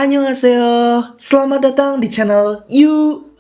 Annyeonghaseyo, selamat datang di channel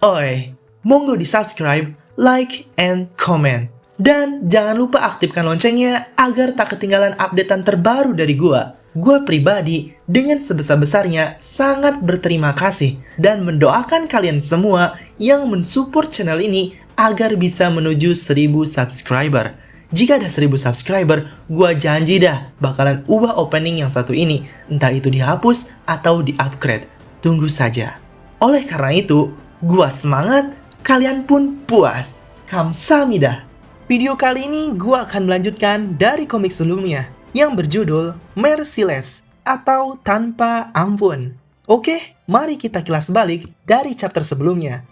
Oi. Monggo di subscribe, like, and comment. Dan jangan lupa aktifkan loncengnya agar tak ketinggalan updatean terbaru dari gua. Gua pribadi dengan sebesar-besarnya sangat berterima kasih dan mendoakan kalian semua yang mensupport channel ini agar bisa menuju 1000 subscriber. Jika ada 1000 subscriber, gua janji dah bakalan ubah opening yang satu ini, entah itu dihapus atau di-upgrade. Tunggu saja. Oleh karena itu, gua semangat, kalian pun puas. Kamsahamnida. Video kali ini gua akan melanjutkan dari komik sebelumnya yang berjudul Merciless atau Tanpa Ampun. Oke, mari kita kilas balik dari chapter sebelumnya.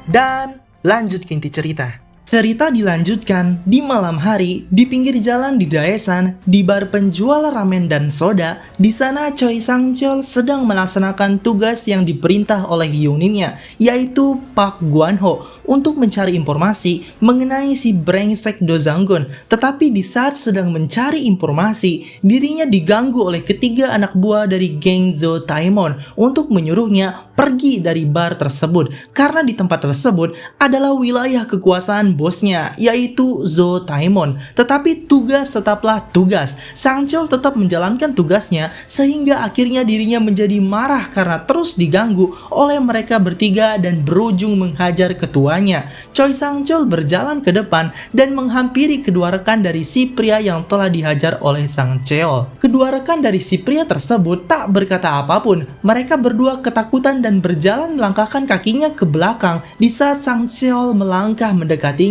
Dan lanjut ke inti cerita. Cerita dilanjutkan di malam hari di pinggir jalan di Daesan, di bar penjual ramen dan soda. Di sana Choi Sang-cheol sedang melaksanakan tugas yang diperintah oleh Hyungninnya, yaitu Park Gwan-ho, untuk mencari informasi mengenai si brengsek Do Sang-gun. Tetapi di saat sedang mencari informasi, dirinya diganggu oleh ketiga anak buah dari geng Zo Taemon untuk menyuruhnya pergi dari bar tersebut, karena di tempat tersebut adalah wilayah kekuasaan bosnya, yaitu Zo Taemon. Tetapi tugas tetaplah tugas. Sang-cheol tetap menjalankan tugasnya, sehingga akhirnya dirinya menjadi marah karena terus diganggu oleh mereka bertiga dan berujung menghajar ketuanya. Choi Sang-cheol berjalan ke depan dan menghampiri kedua rekan dari si pria yang telah dihajar oleh Sang-cheol. Kedua rekan dari si pria tersebut tak berkata apapun. Mereka berdua ketakutan dan berjalan melangkahkan kakinya ke belakang di saat Sang-cheol melangkah mendekatinya.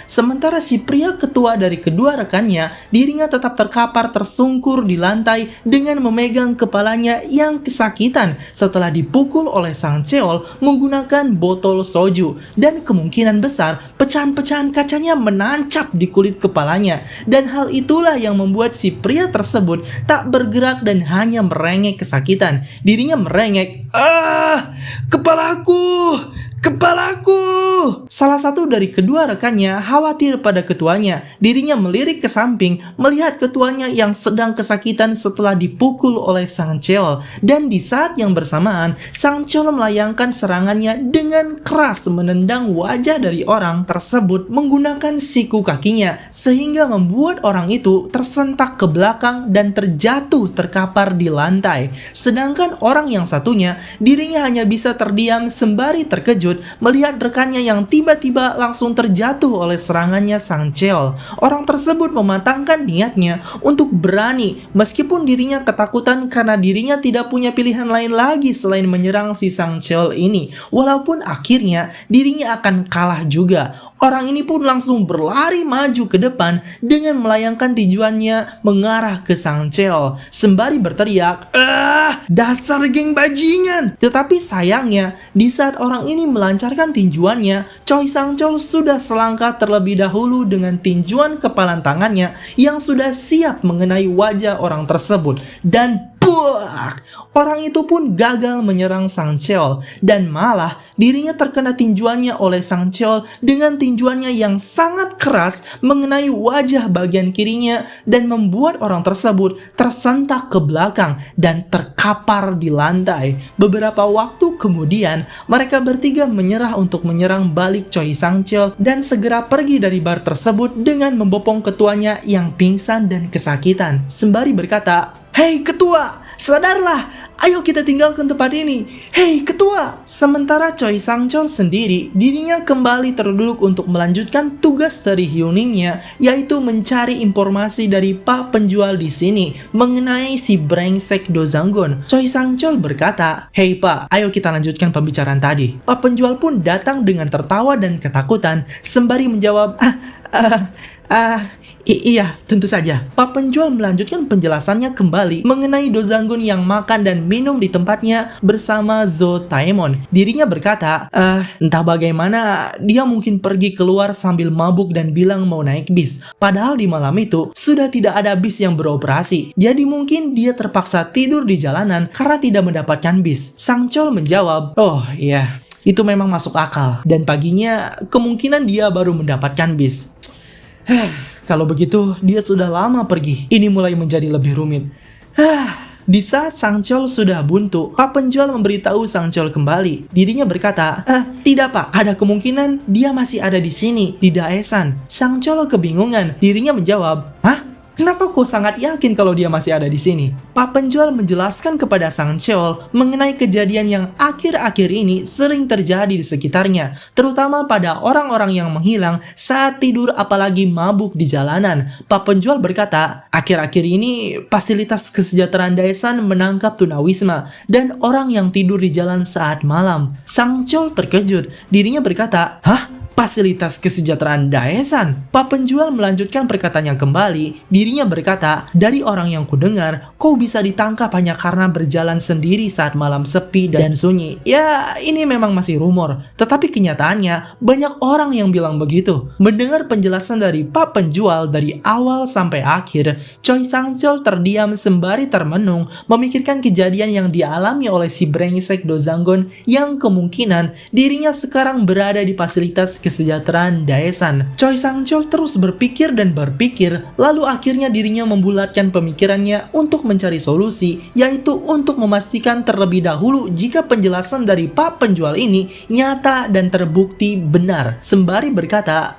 Sementara si pria ketua dari kedua rekannya, dirinya tetap terkapar tersungkur di lantai dengan memegang kepalanya yang kesakitan setelah dipukul oleh Sang-cheol menggunakan botol soju, dan kemungkinan besar pecahan-pecahan kacanya menancap di kulit kepalanya. Dan hal itulah yang membuat si pria tersebut tak bergerak dan hanya merengek kesakitan. Dirinya merengek, Kepalaku! Kepalaku! Salah satu dari kedua rekannya khawatir pada ketuanya. Dirinya melirik ke samping melihat ketuanya yang sedang kesakitan setelah dipukul oleh Sang-cheol. Dan di saat yang bersamaan, Sang-cheol melayangkan serangannya dengan keras menendang wajah dari orang tersebut menggunakan siku kakinya, sehingga membuat orang itu tersentak ke belakang dan terjatuh terkapar di lantai. Sedangkan orang yang satunya, dirinya hanya bisa terdiam sembari terkejut melihat rekannya yang tiba-tiba langsung terjatuh oleh serangannya Sang-cheol. Orang tersebut mematangkan niatnya untuk berani meskipun dirinya ketakutan karena dirinya tidak punya pilihan lain lagi selain menyerang si Sang-cheol ini. Walaupun akhirnya dirinya akan kalah juga. Orang ini pun langsung berlari maju ke depan dengan melayangkan tinjuannya mengarah ke Sang-cheol sembari berteriak, dasar geng bajingan! Tetapi sayangnya, di saat orang ini melancarkan tinjuannya, Choi Sang-cheol sudah selangkah terlebih dahulu dengan tinjuan kepalan tangannya yang sudah siap mengenai wajah orang tersebut. Dan buak! Orang itu pun gagal menyerang Sang-cheol, dan malah dirinya terkena tinjuannya oleh Sang-cheol dengan tinjuannya yang sangat keras mengenai wajah bagian kirinya dan membuat orang tersebut tersentak ke belakang dan terkapar di lantai. Beberapa waktu kemudian, mereka bertiga menyerah untuk menyerang balik Choi Sang-cheol dan segera pergi dari bar tersebut dengan membopong ketuanya yang pingsan dan kesakitan, sembari berkata, "Hei ketua, sadarlah, ayo kita tinggalkan tempat ini. Hei ketua!" Sementara Choi Sang-cheol sendiri, dirinya kembali terduduk untuk melanjutkan tugas dari Hyungninnya, yaitu mencari informasi dari Pak penjual di sini mengenai si brengsek Do Sang-gun. Choi Sang-cheol berkata, "Hei Pak, ayo kita lanjutkan pembicaraan tadi." Pak penjual pun datang dengan tertawa dan ketakutan, sembari menjawab, Iya, tentu saja." Pak penjual melanjutkan penjelasannya kembali mengenai Do Sang-gun yang makan dan minum di tempatnya bersama Zo Taemon. Dirinya berkata, entah bagaimana dia mungkin pergi keluar sambil mabuk dan bilang mau naik bis. Padahal di malam itu sudah tidak ada bis yang beroperasi. Jadi mungkin dia terpaksa tidur di jalanan karena tidak mendapatkan bis. Sang-cheol menjawab, "Oh iya, itu memang masuk akal. Dan paginya kemungkinan dia baru mendapatkan bis." kalau begitu dia sudah lama pergi. Ini mulai menjadi lebih rumit. Di saat Sang Chol sudah buntu, Pak penjual memberitahu Sang Chol kembali. Dirinya berkata, tidak Pak, ada kemungkinan dia masih ada di sini, di Daesan. Sang Chol kebingungan. Dirinya menjawab, hah? Kenapa kau sangat yakin kalau dia masih ada di sini? Pak penjual menjelaskan kepada Sang Chol mengenai kejadian yang akhir-akhir ini sering terjadi di sekitarnya, terutama pada orang-orang yang menghilang saat tidur apalagi mabuk di jalanan. Pak penjual berkata, akhir-akhir ini fasilitas kesejahteraan Daesan menangkap tunawisma dan orang yang tidur di jalan saat malam. Sang Chol terkejut. Dirinya berkata, hah? Fasilitas kesejahteraan Daesan? Pak penjual melanjutkan perkataannya kembali. Dirinya berkata, dari orang yang kudengar, kau bisa ditangkap hanya karena berjalan sendiri saat malam sepi dan sunyi. Ya, ini memang masih rumor, tetapi kenyataannya banyak orang yang bilang begitu. Mendengar penjelasan dari Pak penjual dari awal sampai akhir, Choi Sang-chol terdiam sembari termenung, memikirkan kejadian yang dialami oleh si brengsek Do Zanggon yang kemungkinan dirinya sekarang berada di fasilitas kesejahteraan Daesan. Choi Sang-chol terus berpikir dan berpikir, lalu akhirnya dirinya membulatkan pemikirannya untuk mencari solusi, yaitu untuk memastikan terlebih dahulu jika penjelasan dari Pak penjual ini nyata dan terbukti benar. Sembari berkata,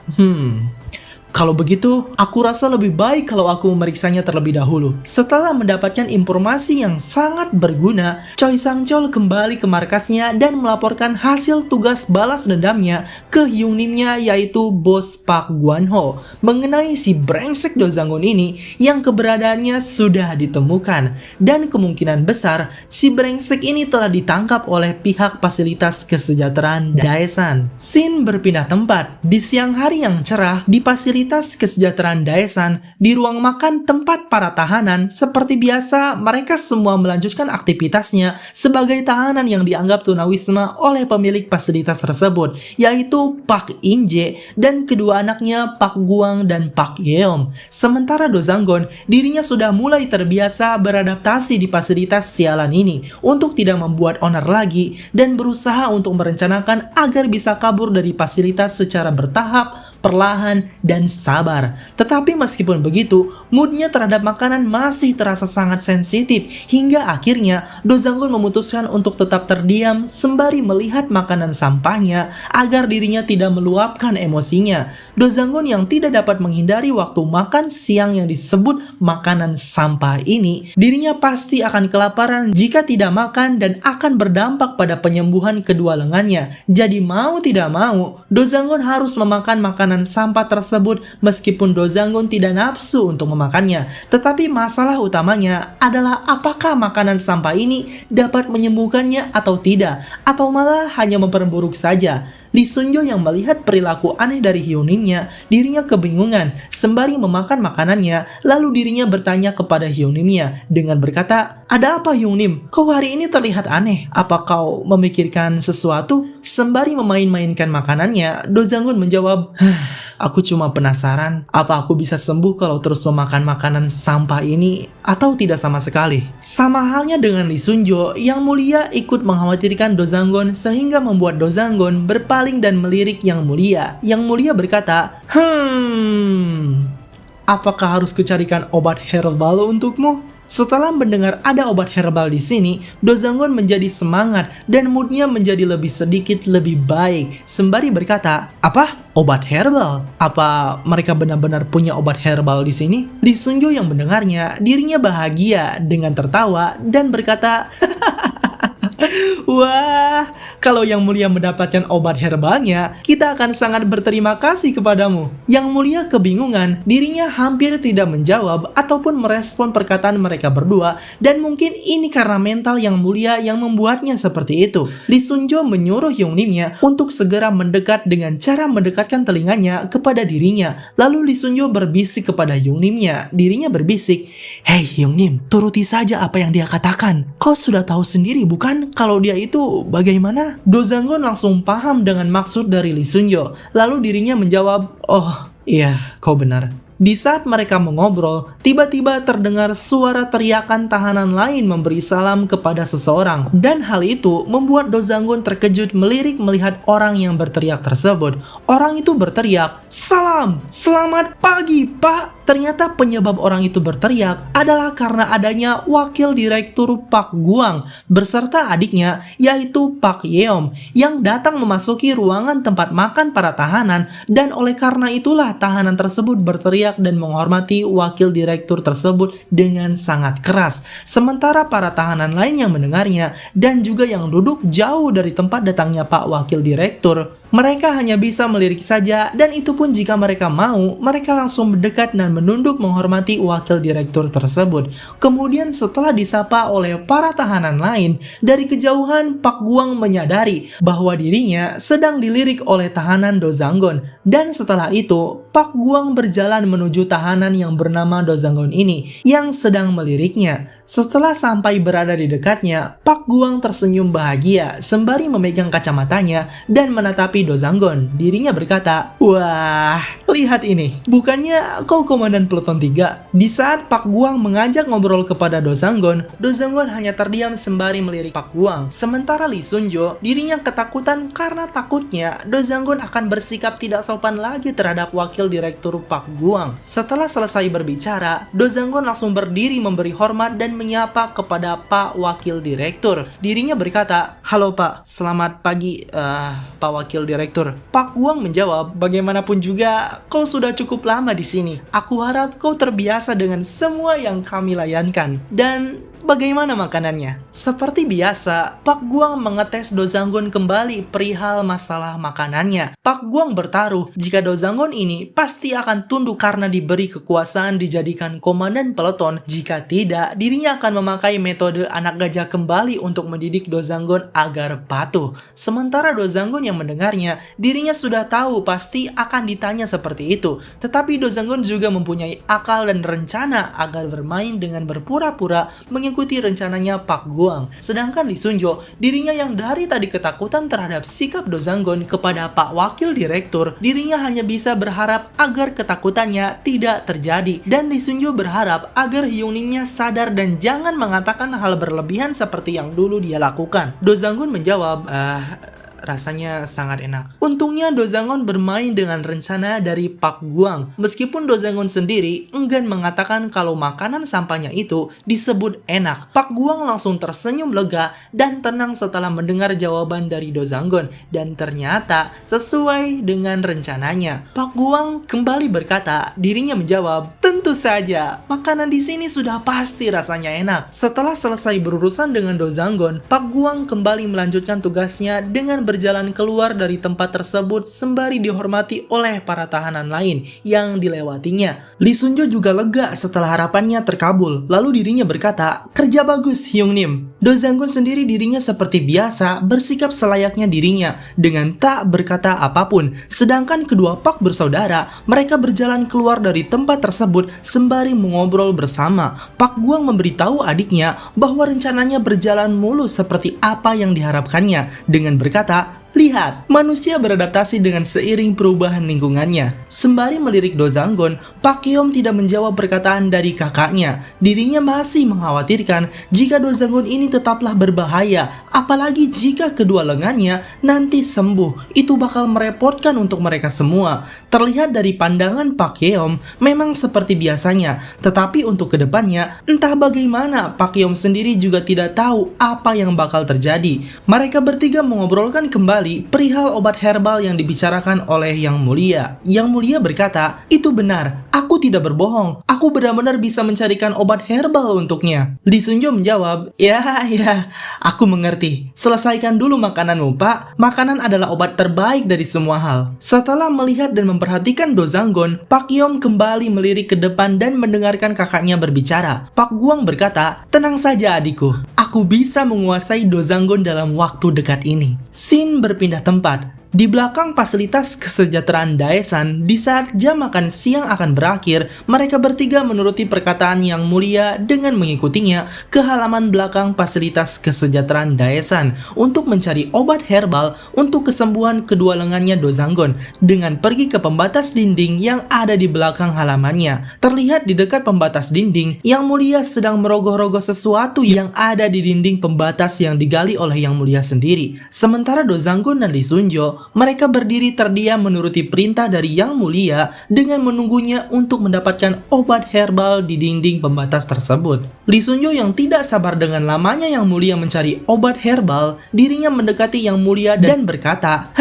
kalau begitu, aku rasa lebih baik kalau aku memeriksanya terlebih dahulu. Setelah mendapatkan informasi yang sangat berguna, Choi Sang-chol kembali ke markasnya dan melaporkan hasil tugas balas dendamnya ke Hyungnim-nya, yaitu bos Park Gwan-ho, mengenai si brengsek Do Zanggon ini yang keberadaannya sudah ditemukan. Dan kemungkinan besar, si brengsek ini telah ditangkap oleh pihak fasilitas kesejahteraan Daesan. Scene berpindah tempat. Di siang hari yang cerah, di fasilitas kesejahteraan Daesan, di ruang makan tempat para tahanan, seperti biasa mereka semua melanjutkan aktivitasnya sebagai tahanan yang dianggap tunawisma oleh pemilik fasilitas tersebut, yaitu Park In-jae dan kedua anaknya Park Guang dan Park Yeom. Sementara Do Zanggon, dirinya sudah mulai terbiasa beradaptasi di fasilitas sialan ini untuk tidak membuat onar lagi dan berusaha untuk merencanakan agar bisa kabur dari fasilitas secara bertahap, perlahan, dan sabar. Tetapi meskipun begitu, moodnya terhadap makanan masih terasa sangat sensitif, hingga akhirnya Do Zanggon memutuskan untuk tetap terdiam sembari melihat makanan sampahnya agar dirinya tidak meluapkan emosinya. Do Zanggon yang tidak dapat menghindari waktu makan siang yang disebut makanan sampah ini, dirinya pasti akan kelaparan jika tidak makan dan akan berdampak pada penyembuhan kedua lengannya. Jadi mau tidak mau, Do Zanggon harus memakan makanan sampah tersebut meskipun Do Zanggon tidak nafsu untuk memakannya. Tetapi masalah utamanya adalah apakah makanan sampah ini dapat menyembuhkannya atau tidak, atau malah hanya memperburuk saja. Lee Sun-jo yang melihat perilaku aneh dari Hyunnim-nya, dirinya kebingungan sembari memakan makanannya. Lalu dirinya bertanya kepada Hyunnim-nya dengan berkata, ada apa Hyunnim? Kau hari ini terlihat aneh. Apa kau memikirkan sesuatu? Sembari memain-mainkan makanannya, Do Zanggon menjawab, aku cuma penasaran, apa aku bisa sembuh kalau terus memakan makanan sampah ini atau tidak sama sekali? Sama halnya dengan Lee Sun-jo, yang mulia ikut mengkhawatirkan Do Zanggon sehingga membuat Do Zanggon berpaling dan melirik Yang Mulia. Yang Mulia berkata, apakah harus kucarikan obat herbal untukmu? Setelah mendengar ada obat herbal di sini, Do Zanggon menjadi semangat dan moodnya menjadi lebih sedikit lebih baik. Sembari berkata, apa? Obat herbal? Apa mereka benar-benar punya obat herbal di sini? Lee Sun-jo yang mendengarnya, dirinya bahagia dengan tertawa dan berkata, wah, kalau Yang Mulia mendapatkan obat herbalnya, kita akan sangat berterima kasih kepadamu. Yang Mulia kebingungan, dirinya hampir tidak menjawab ataupun merespon perkataan mereka berdua, dan mungkin ini karena mental Yang Mulia yang membuatnya seperti itu. Lee Sun-jo menyuruh Hyunnim-nya untuk segera mendekat dengan cara mendekatkan telinganya kepada dirinya. Lalu Lee Sun-jo berbisik kepada Hyunnim-nya. Dirinya berbisik, hei Hyunnim, turuti saja apa yang dia katakan. Kau sudah tahu sendiri bukan kalau dia itu bagaimana? Do Zanggon langsung paham dengan maksud dari Lee Sun-jo. Lalu dirinya menjawab, oh iya, kau benar. Di saat mereka mengobrol, tiba-tiba terdengar suara teriakan tahanan lain memberi salam kepada seseorang. Dan hal itu membuat Do Zanggun terkejut melirik melihat orang yang berteriak tersebut. Orang itu berteriak, "Salam, selamat pagi, Pak." Ternyata penyebab orang itu berteriak adalah karena adanya wakil direktur Pak Guang beserta adiknya yaitu Pak Yeom yang datang memasuki ruangan tempat makan para tahanan, dan oleh karena itulah tahanan tersebut berteriak dan menghormati wakil direktur tersebut dengan sangat keras. Sementara para tahanan lain yang mendengarnya dan juga yang duduk jauh dari tempat datangnya Pak Wakil Direktur, mereka hanya bisa melirik saja, dan itu pun jika mereka mau, mereka langsung mendekat dan menunduk menghormati wakil direktur tersebut. Kemudian setelah disapa oleh para tahanan lain, dari kejauhan Pak Guang menyadari bahwa dirinya sedang dilirik oleh tahanan Do Zanggun. Dan setelah itu, Pak Guang berjalan menuju tahanan yang bernama Do Zanggun ini yang sedang meliriknya. Setelah sampai berada di dekatnya, Pak Guang tersenyum bahagia sembari memegang kacamatanya dan menatapi Do Zanggun. Dirinya berkata, "Wah, lihat ini. Bukannya kau komandan Pluton 3?" Di saat Pak Guang mengajak ngobrol kepada Do Zanggun hanya terdiam sembari melirik Pak Guang. Sementara Lee Sunjo, dirinya ketakutan karena takutnya Do Zanggun akan bersikap tidak sopan lagi terhadap wakil direktur Pak Guang. Setelah selesai berbicara, Do Zanggun langsung berdiri memberi hormat dan menyapa kepada Pak Wakil Direktur. Dirinya berkata, "Halo Pak, selamat pagi Pak Wakil Direktur." Pak Guang menjawab, "Bagaimanapun juga kau sudah cukup lama di sini. Aku harap kau terbiasa dengan semua yang kami layankan. Dan bagaimana makanannya?" Seperti biasa, Pak Guang mengetes Do Zanggun kembali perihal masalah makanannya. Pak Guang bertaruh jika Do Zanggun ini pasti akan tunduk karena diberi kekuasaan dijadikan komandan peleton. Jika tidak, dirinya akan memakai metode anak gajah kembali untuk mendidik Do Zanggun agar patuh. Sementara Do Zanggun yang mendengarnya, dirinya sudah tahu pasti akan ditanya seperti itu. Tetapi Do Zanggun juga mempunyai akal dan rencana agar bermain dengan berpura-pura mengikuti rencananya Pak Guang. Sedangkan Lee Sunjo, dirinya yang dari tadi ketakutan terhadap sikap Do Zanggun kepada Pak Wakil Direktur, dirinya hanya bisa berharap agar ketakutannya tidak terjadi. Dan Lee Sunjo berharap agar Hyunimnya sadar dan jangan mengatakan hal berlebihan seperti yang dulu dia lakukan. Do Zanggun menjawab, "Rasanya sangat enak." Untungnya Do Zanggun bermain dengan rencana dari Pak Guang. Meskipun Do Zanggun sendiri enggan mengatakan kalau makanan sampahnya itu disebut enak. Pak Guang langsung tersenyum lega dan tenang setelah mendengar jawaban dari Do Zanggun. Dan ternyata sesuai dengan rencananya. Pak Guang kembali berkata, dirinya menjawab, "Tentu saja, makanan di sini sudah pasti rasanya enak." Setelah selesai berurusan dengan Do Zanggun, Pak Guang kembali melanjutkan tugasnya dengan berjalan keluar dari tempat tersebut sembari dihormati oleh para tahanan lain yang dilewatinya. Lee Sunjo juga lega setelah harapannya terkabul. Lalu dirinya berkata, "Kerja bagus, Hyungnim." Do Zanggun sendiri dirinya seperti biasa bersikap selayaknya dirinya dengan tak berkata apapun. Sedangkan kedua Pak bersaudara, mereka berjalan keluar dari tempat tersebut sembari mengobrol bersama. Pak Guang memberitahu adiknya bahwa rencananya berjalan mulus seperti apa yang diharapkannya dengan berkata, "Lihat, manusia beradaptasi dengan seiring perubahan lingkungannya." Sembari melirik Do Zanggun, Pak Yeom tidak menjawab perkataan dari kakaknya. Dirinya masih mengkhawatirkan jika Do Zanggun ini tetaplah berbahaya, apalagi jika kedua lengannya nanti sembuh. Itu bakal merepotkan untuk mereka semua. Terlihat dari pandangan Pak Yeom memang seperti biasanya, tetapi untuk kedepannya entah bagaimana Pak Yeom sendiri juga tidak tahu apa yang bakal terjadi. Mereka bertiga mengobrolkan kembali perihal obat herbal yang dibicarakan oleh Yang Mulia. Yang Mulia berkata, "Itu benar, aku tidak berbohong. Aku benar-benar bisa mencarikan obat herbal untuknya." Lee Sunjo menjawab, Ya, aku mengerti. Selesaikan dulu makananmu, Pak. Makanan adalah obat terbaik dari semua hal." Setelah melihat dan memperhatikan Do Zanggun, Pak Yeom kembali melirik ke depan dan mendengarkan kakaknya berbicara. Pak Guang berkata, "Tenang saja adikku, aku bisa menguasai Do Zanggun dalam waktu dekat ini." Scene berpindah tempat. Di belakang fasilitas kesejahteraan Daesan, di saat jam makan siang akan berakhir, mereka bertiga menuruti perkataan Yang Mulia dengan mengikutinya ke halaman belakang fasilitas kesejahteraan Daesan untuk mencari obat herbal untuk kesembuhan kedua lengannya Dozanggon dengan pergi ke pembatas dinding yang ada di belakang halamannya. Terlihat di dekat pembatas dinding, Yang Mulia sedang merogoh-rogoh sesuatu yang ada di dinding pembatas yang digali oleh Yang Mulia sendiri. Sementara Dozanggon dan Lee Sunjo, mereka berdiri terdiam menuruti perintah dari Yang Mulia dengan menunggunya untuk mendapatkan obat herbal di dinding pembatas tersebut. Lee Sunjo yang tidak sabar dengan lamanya Yang Mulia mencari obat herbal, dirinya mendekati Yang Mulia dan berkata,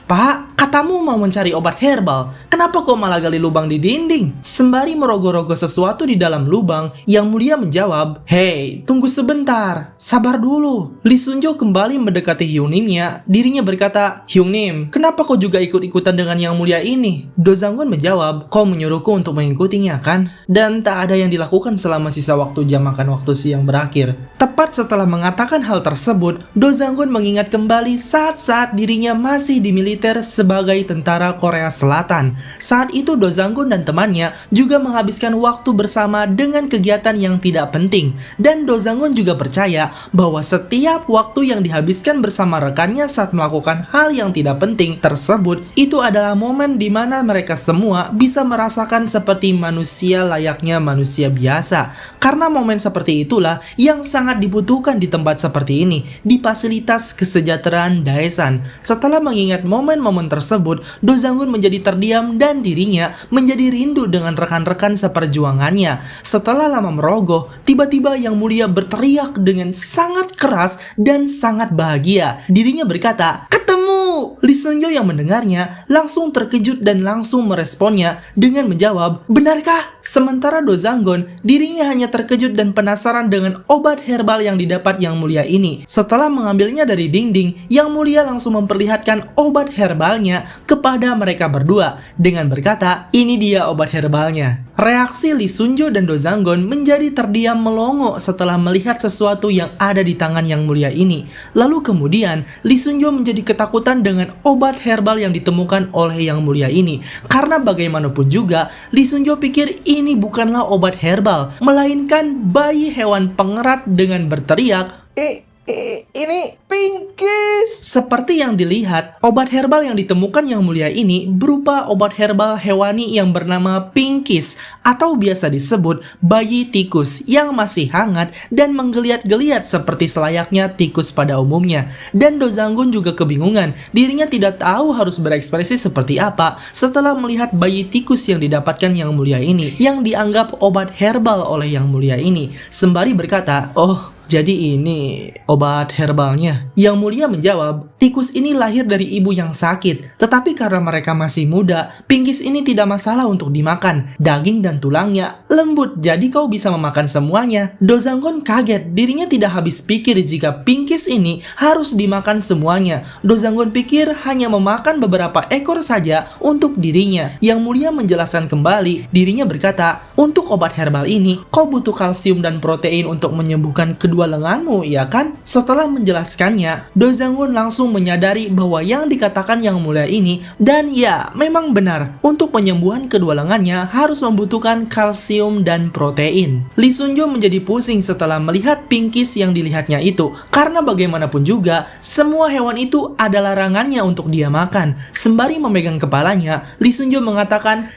Pak, katamu mau mencari obat herbal, kenapa kau malah gali lubang di dinding? Sembari merogoh-rogoh sesuatu di dalam lubang, Yang Mulia menjawab, Hei, tunggu sebentar, sabar dulu. Lee Sunjo kembali mendekati Hyungnim-nya, dirinya berkata, Hyungnim, kenapa kau juga ikut-ikutan dengan Yang Mulia ini? Dozanggon menjawab, kau menyuruhku untuk mengikutinya kan? Dan tak ada yang dilakukan selama sisa waktu jam makan waktu siang berakhir. Tepat setelah mengatakan hal tersebut, Dozanggon mengingat kembali saat-saat dirinya masih di militer sebagai tentara Korea Selatan. Saat itu Dozanggon dan temannya juga menghabiskan waktu bersama dengan kegiatan yang tidak penting. Dan Dozanggon juga percaya bahwa setiap waktu yang dihabiskan bersama rekannya saat melakukan hal yang tidak penting tersebut, itu adalah momen di mana mereka semua bisa merasakan seperti manusia layaknya manusia biasa. Karena momen seperti itulah yang sangat dibutuhkan di tempat seperti ini, di fasilitas kesejahteraan Daesan. Setelah mengingat momen-momen tersebut, Dozanggon menjadi terdiam dan dirinya menjadi rindu dengan rekan-rekan seperjuangannya. Setelah lama merogoh, tiba-tiba Yang Mulia berteriak dengan sangat keras dan sangat bahagia. Dirinya berkata, ketemu! Lee Sunjo yang mendengarnya langsung terkejut dan langsung meresponnya dengan menjawab, benarkah? Sementara Dozanggon, dirinya hanya terkejut dan penasaran dengan obat herbal yang didapat Yang Mulia ini. Setelah mengambilnya dari dinding, Yang Mulia langsung memperlihatkan obat herbalnya kepada mereka berdua dengan berkata, ini dia obat herbalnya. Reaksi Lee Sunjo dan Dozanggon menjadi terdiam melongo setelah melihat sesuatu yang ada di tangan Yang Mulia ini. Lalu kemudian Lee Sunjo menjadi ketakutan dengan obat herbal yang ditemukan oleh Yang Mulia ini. Karena bagaimanapun juga, Lee Sunjo pikir ini bukanlah obat herbal, melainkan bayi hewan pengerat dengan berteriak, ini Pinkies. Seperti yang dilihat, obat herbal yang ditemukan Yang Mulia ini berupa obat herbal hewani yang bernama Pinkies, atau biasa disebut bayi tikus yang masih hangat dan menggeliat-geliat seperti selayaknya tikus pada umumnya. Dan Dozanggon juga kebingungan, dirinya tidak tahu harus berekspresi seperti apa setelah melihat bayi tikus yang didapatkan Yang Mulia ini, yang dianggap obat herbal oleh Yang Mulia ini. Sembari berkata, oh, jadi ini obat herbalnya. Yang Mulia menjawab, tikus ini lahir dari ibu yang sakit. Tetapi karena mereka masih muda, Pinkies ini tidak masalah untuk dimakan. Daging dan tulangnya lembut, jadi kau bisa memakan semuanya. Dozanggon kaget, dirinya tidak habis pikir jika Pinkies ini harus dimakan semuanya. Dozanggon pikir hanya memakan beberapa ekor saja untuk dirinya. Yang Mulia menjelaskan kembali, dirinya berkata, untuk obat herbal ini, kau butuh kalsium dan protein untuk menyembuhkan kedua lenganmu, ya kan? Setelah menjelaskannya, Dozanggon langsung menyadari bahwa yang dikatakan Yang Mulia ini, dan ya, memang benar, untuk penyembuhan kedua lengannya harus membutuhkan kalsium dan protein. Lee Sunjo menjadi pusing setelah melihat Pinkies yang dilihatnya itu, karena bagaimanapun juga, semua hewan itu ada larangannya untuk dia makan. Sembari memegang kepalanya, Lee Sunjo mengatakan,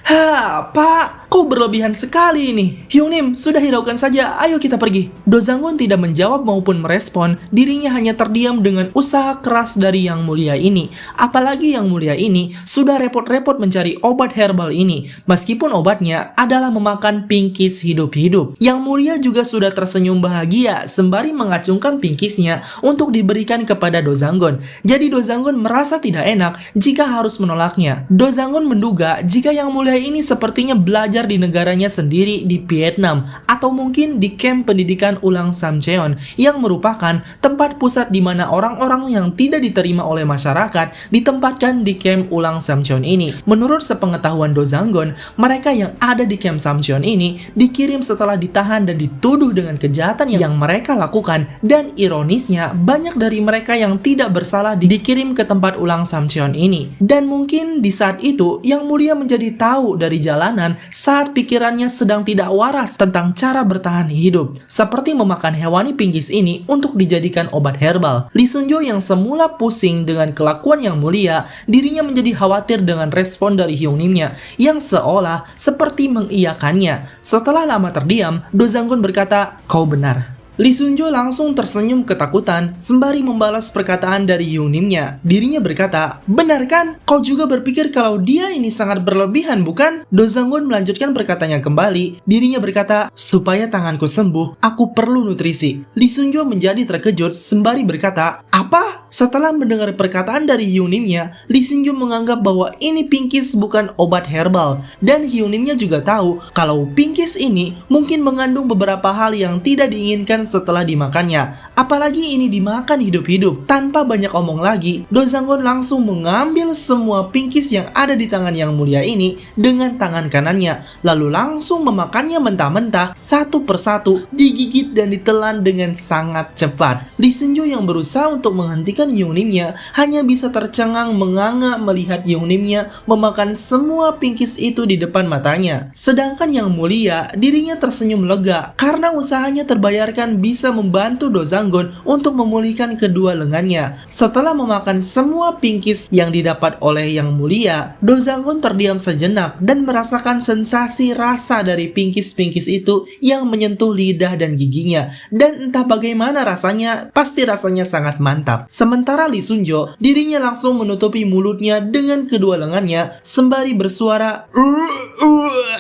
Pak, kau berlebihan sekali ini. Hyungnim, sudah hiraukan saja, ayo kita pergi. Dozanggon tidak menjawab maupun merespon, dirinya hanya terdiam dengan usaha keras dari Yang Mulia ini. Apalagi Yang Mulia ini sudah repot-repot mencari obat herbal ini, meskipun obatnya adalah memakan Pinkies hidup-hidup. Yang Mulia juga sudah tersenyum bahagia sembari mengacungkan Pinkiesnya untuk diberikan kepada Dozanggon. Jadi Dozanggon merasa tidak enak jika harus menolaknya. Dozanggon menduga jika Yang Mulia ini sepertinya belajar belajar di negaranya sendiri di Vietnam, atau mungkin di camp pendidikan ulang Samcheon, yang merupakan tempat pusat di mana orang-orang yang tidak diterima oleh masyarakat ditempatkan di camp ulang Samcheon ini. Menurut sepengetahuan Do Zanggon, mereka yang ada di camp Samcheon ini dikirim setelah ditahan dan dituduh dengan kejahatan yang mereka lakukan, dan ironisnya banyak dari mereka yang tidak bersalah dikirim ke tempat ulang Samcheon ini. Dan mungkin di saat itu Yang Mulia menjadi tahu dari jalanan saat pikirannya sedang tidak waras tentang cara bertahan hidup, seperti memakan hewani pinggis ini untuk dijadikan obat herbal. Lee Sun-jo yang semula pusing dengan kelakuan Yang Mulia, dirinya menjadi khawatir dengan respon dari Hyung-nimnya yang seolah seperti mengiyakannya. Setelah lama terdiam, Do Zanggon berkata, "Kau benar." Lee Sun-jo langsung tersenyum ketakutan sembari membalas perkataan dari Hyung-nimnya. Dirinya berkata, "Benar kan? Kau juga berpikir kalau dia ini sangat berlebihan, bukan?" Do Zanggon melanjutkan perkataannya kembali. Dirinya berkata, "Supaya tanganku sembuh, aku perlu nutrisi." Lee Sun-jo menjadi terkejut sembari berkata, "Apa?" Setelah mendengar perkataan dari Hyung-nimnya, Lee Sun-jo menganggap bahwa ini Pinkies bukan obat herbal, dan Hyung-nimnya juga tahu kalau Pinkies ini mungkin mengandung beberapa hal yang tidak diinginkan setelah dimakannya. Apalagi ini dimakan hidup-hidup. Tanpa banyak omong lagi, Do Zanggon langsung mengambil semua Pinkies yang ada di tangan Yang Mulia ini dengan tangan kanannya, lalu langsung memakannya mentah-mentah satu persatu, digigit dan ditelan dengan sangat cepat. Lee Sun-jo yang berusaha untuk menghentikan Hyung-nimnya hanya bisa tercengang menganga melihat Hyung-nimnya memakan semua Pinkies itu di depan matanya. Sedangkan Yang Mulia, dirinya tersenyum lega karena usahanya terbayarkan bisa membantu Do Zanggon untuk memulihkan kedua lengannya. Setelah memakan semua Pinkies yang didapat oleh Yang Mulia, Do Zanggon terdiam sejenak dan merasakan sensasi rasa dari Pinkies-Pinkies itu yang menyentuh lidah dan giginya. Dan entah bagaimana rasanya, pasti rasanya sangat mantap. Sementara Lee Sun-jo, dirinya langsung menutupi mulutnya dengan kedua lengannya sembari bersuara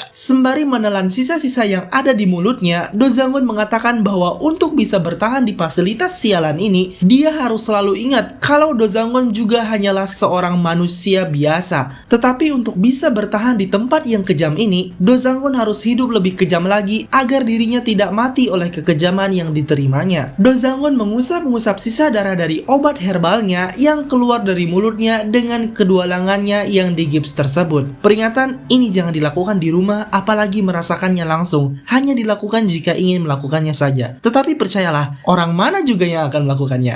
sembari menelan sisa-sisa yang ada di mulutnya. Do Zanggon mengatakan bahwa untuk bisa bertahan di fasilitas sialan ini, dia harus selalu ingat kalau Do Zanggon juga hanyalah seorang manusia biasa. Tetapi untuk bisa bertahan di tempat yang kejam ini, Do Zanggon harus hidup lebih kejam lagi agar dirinya tidak mati oleh kekejaman yang diterimanya. Do Zanggon mengusap-ngusap sisa darah dari obat herbalnya yang keluar dari mulutnya dengan kedua lengannya yang digips tersebut. Peringatan, ini jangan dilakukan di rumah, apalagi merasakannya langsung. Hanya dilakukan jika ingin melakukannya saja. Tetapi percayalah, orang mana juga yang akan melakukannya.